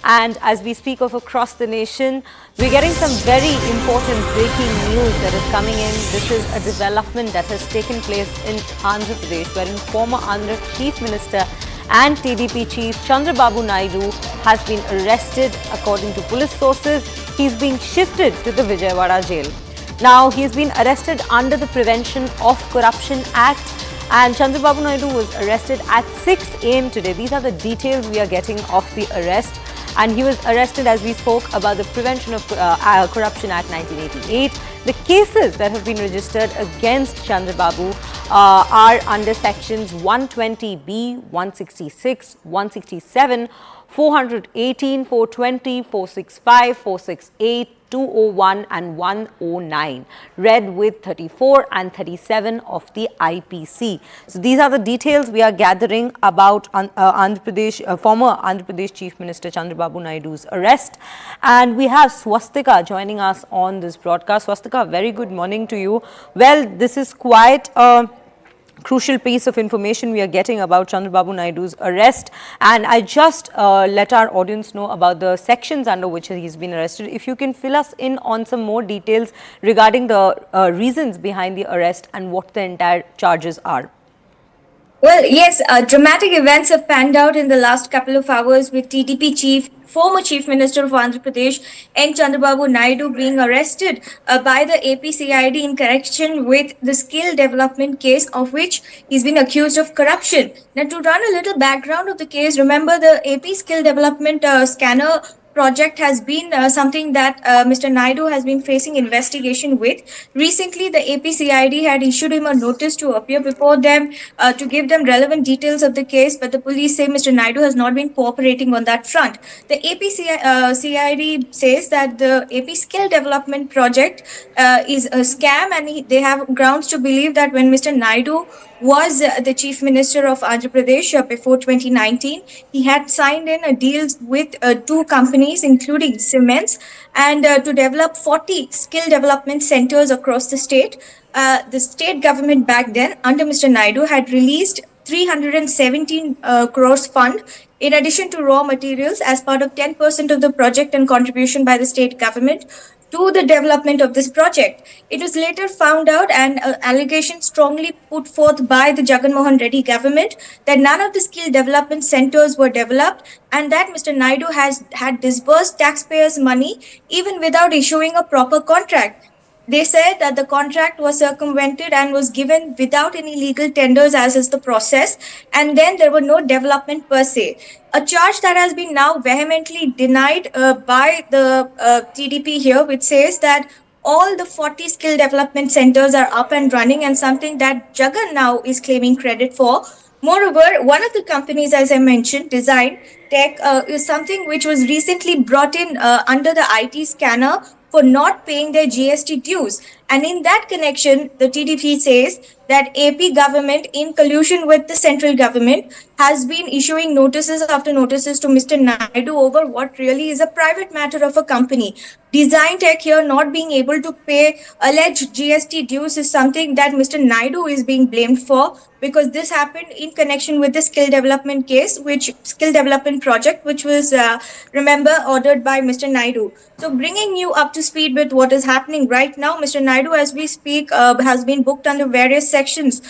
And as we speak of across the nation, we're getting some very important breaking news that is coming in. This is a development that has taken place in Andhra Pradesh, wherein former Andhra Chief Minister and TDP Chief Chandrababu Naidu has been arrested. According to police sources, he's being shifted to the Vijayawada jail. Now, he's been arrested under the Prevention of Corruption Act, and Chandrababu Naidu was arrested at 6 a.m. today. These are the details we are getting of the arrest. And he was arrested as we spoke about the Prevention of Corruption Act 1988. The cases that have been registered against Chandrababu are under sections 120B, 166, 167, 418, 420, 465, 468, 201 and 109, read with 34 and 37 of the IPC. So these are the details we are gathering about Andhra Pradesh, former Andhra Pradesh Chief Minister Chandrababu Naidu's arrest. And we have Swastika joining us on this broadcast. Swastika, very good morning to you. Well, this is quite a crucial piece of information we are getting about Chandrababu Naidu's arrest, and I just let our audience know about the sections under which he's been arrested. If you can fill us in on some more details regarding the reasons behind the arrest and what the entire charges are. Well, yes, dramatic events have panned out in the last couple of hours with TDP former Chief Minister of Andhra Pradesh, N. Chandrababu Naidu, being arrested by the APCID in connection with the skill development case of which he's been accused of corruption. Now, to run a little background of the case, remember the AP skill development scanner project has been something that Mr. Naidu has been facing investigation with. Recently, the APCID had issued him a notice to appear before them to give them relevant details of the case, but the police say Mr. Naidu has not been cooperating on that front. The APCID says that the AP skill development project is a scam, and they have grounds to believe that when Mr. Naidu was the Chief Minister of Andhra Pradesh before 2019, he had signed in deals with two companies, including Siemens, and to develop 40 skill development centers across the state. The state government back then, under Mr. Naidu, had released 317 crores fund in addition to raw materials as part of 10% of the project and contribution by the state government to the development of this project. It was later found out, and allegations strongly put forth by the Jagan Mohan Reddy government, that none of the skill development centers were developed, and that Mr. Naidu had disbursed taxpayers' money even without issuing a proper contract. They said that the contract was circumvented and was given without any legal tenders, as is the process, and then there were no development per se. A charge that has been now vehemently denied by the TDP here, which says that all the 40 skill development centers are up and running, and something that Jagan now is claiming credit for. Moreover, one of the companies, as I mentioned, Design Tech, is something which was recently brought in under the IT scanner for not paying their GST dues. And in that connection, the TDP says that AP government, in collusion with the central government, has been issuing notices after notices to Mr. Naidu over what really is a private matter of a company. Design Tech here not being able to pay alleged GST dues is something that Mr. Naidu is being blamed for, because this happened in connection with the skill development project, which was, remember, ordered by Mr. Naidu. So bringing you up to speed with what is happening right now, Mr. Naidu, as we speak, has been booked under various sections,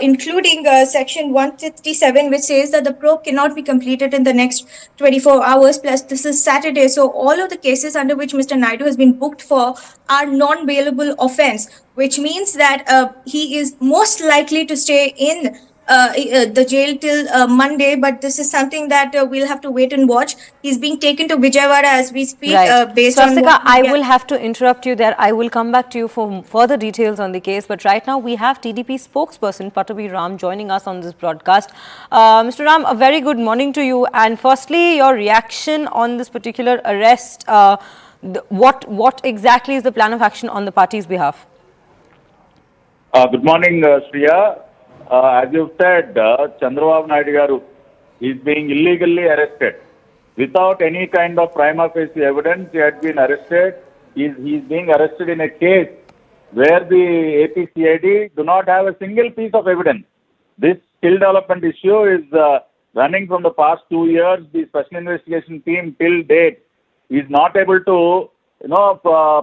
including section 167, which says that the probe cannot be completed in the next 24 hours, plus this is Saturday. So all of the cases under which Mr. Naidu has been booked for are non-bailable offense, which means that he is most likely to stay in the jail till Monday, but this is something that we'll have to wait and watch. He's being taken to Vijayawada as we speak. Right. Based Swastika, on I will have to interrupt you there. I will come back to you for further details on the case. But right now, we have TDP spokesperson Patabi Ram joining us on this broadcast. Mr. Ram, a very good morning to you. And firstly, your reaction on this particular arrest. What exactly is the plan of action on the party's behalf? Good morning, Shriya. As you said, Chandrababu Naidu garu is being illegally arrested. Without any kind of prima facie evidence, he had been arrested. He is being arrested in a case where the APCID do not have a single piece of evidence. This skill development issue is running from the past 2 years. The special investigation team till date is not able to,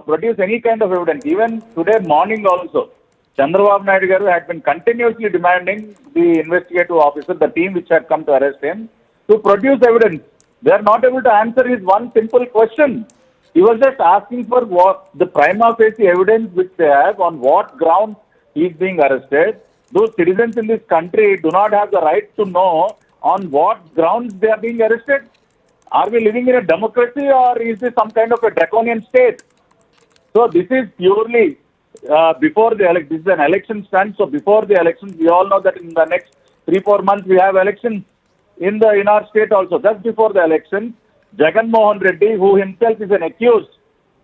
produce any kind of evidence. Even today morning also, Chandrababu Naidu garu had been continuously demanding the investigative officer, the team which had come to arrest him, to produce evidence. They are not able to answer his one simple question. He was just asking for what the prima facie evidence which they have, on what grounds he is being arrested. Those citizens in this country do not have the right to know on what grounds they are being arrested. Are we living in a democracy, or is this some kind of a draconian state? So this is purely before the election. This is an election stunt. So before the elections, we all know that in the next 3-4 months we have elections in our state also. Just before the election, Jagan Mohan Reddy, who himself is an accused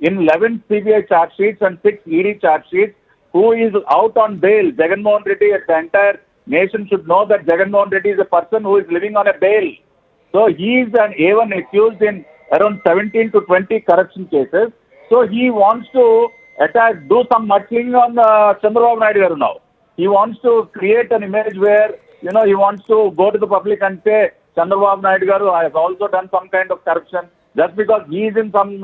in 11 CBI charge sheets and 6 ED charge sheets, who is out on bail. Jagan Mohan Reddy, the entire nation should know that Jagan Mohan Reddy is a person who is living on a bail. So he is an A1 accused in around 17 to 20 corruption cases. So he wants to do some mudslinging on Chandrababu Naidu garu now. He wants to create an image where, he wants to go to the public and say, Chandrababu Naidu garu has also done some kind of corruption. Just because he is in some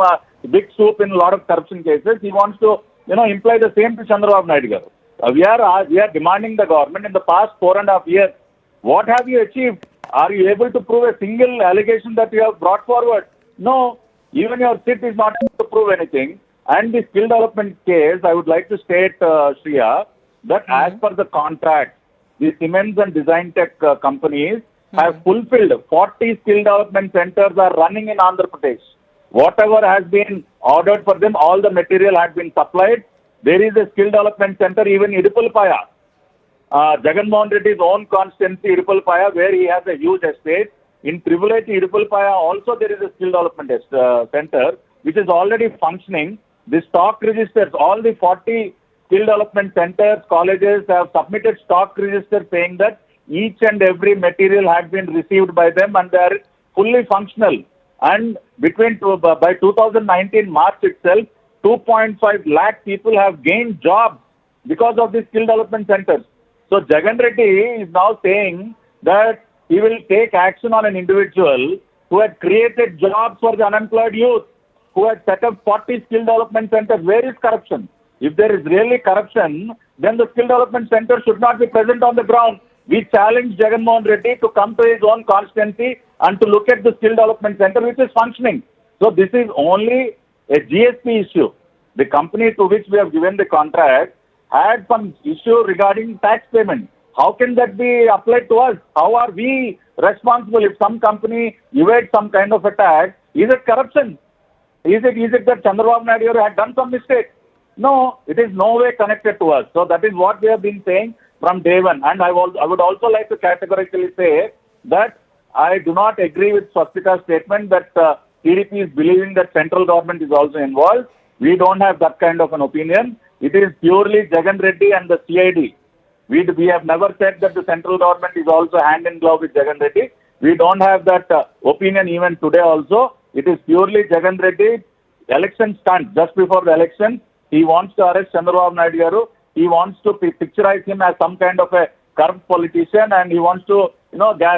big soup in a lot of corruption cases, he wants to, imply the same to Chandrababu Naidu garu. We are demanding the government in the past 4.5 years. What have you achieved? Are you able to prove a single allegation that you have brought forward? No. Even your SIT is not able to prove anything. And the skill development case, I would like to state, Shriya, that as per the contract, the Siemens and Design Tech companies have fulfilled 40 skill development centers are running in Andhra Pradesh. Whatever has been ordered for them, all the material had been supplied. There is a skill development center even in Idupalpaya. Jagan Mohan Reddy's own constituency, Idupalpaya, where he has a huge estate. In Tribulate, Idupalpaya also there is a skill development center which is already functioning. The stock registers, all the 40 skill development centers, colleges have submitted stock registers saying that each and every material had been received by them and they are fully functional. And by 2019 March itself, 2.5 lakh people have gained jobs because of these skill development centers. So Jagan Reddy is now saying that he will take action on an individual who had created jobs for the unemployed youth, who had set up 40 skill development centers. Where is corruption? If there is really corruption, then the skill development center should not be present on the ground. We challenge Jagan Mohan Reddy to come to his own constituency and to look at the skill development center which is functioning. So this is only a GSP issue. The company to which we have given the contract had some issue regarding tax payment. How can that be applied to us? How are we responsible if some company evades some kind of a tax? Is it corruption? Is it that Chandrababu Naidu had done some mistake? No, it is no way connected to us. So that is what we have been saying from day one. And I would also like to categorically say that I do not agree with Swastika's statement that TDP is believing that central government is also involved. We don't have that kind of an opinion. It is purely Jagan Reddy and the CID. We have never said that the central government is also hand in glove with Jagan Reddy. We don't have that opinion even today also. It is purely Jagan Reddy election stunt. Just before the election, he wants to arrest Chandrababu Naidu garu. He wants to picturize him as some kind of a corrupt politician and he wants to,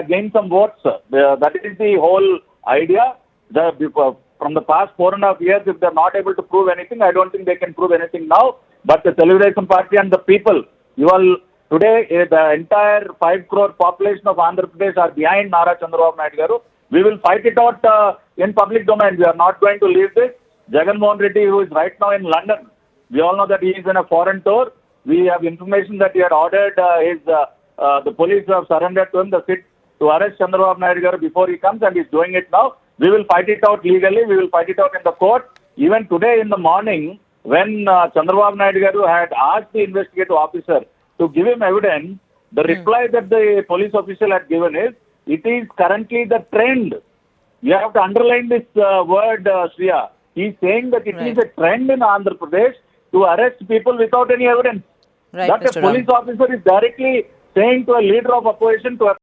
gain some votes. That is the whole idea. From the past 4.5 years, if they are not able to prove anything, I don't think they can prove anything now. But the Telugu Party and the people, today the entire 5 crore population of Andhra Pradesh are behind Nara Chandrababu Naidu garu. We will fight it out in public domain. We are not going to leave this. Jagan Mohan Reddy, who is right now in London, we all know that he is in a foreign tour. We have information that he had ordered the police have surrendered to him, the SIT, to arrest Chandrababu Naidu garu before he comes, and he is doing it now. We will fight it out legally. We will fight it out in the court. Even today in the morning, when Chandrababu Naidu garu had asked the investigative officer to give him evidence, the reply that the police official had given is, it is currently the trend. You have to underline this word, Shriya. He is saying that it is a trend in Andhra Pradesh to arrest people without any evidence. Right, that Mr. a police officer is directly saying to a leader of opposition to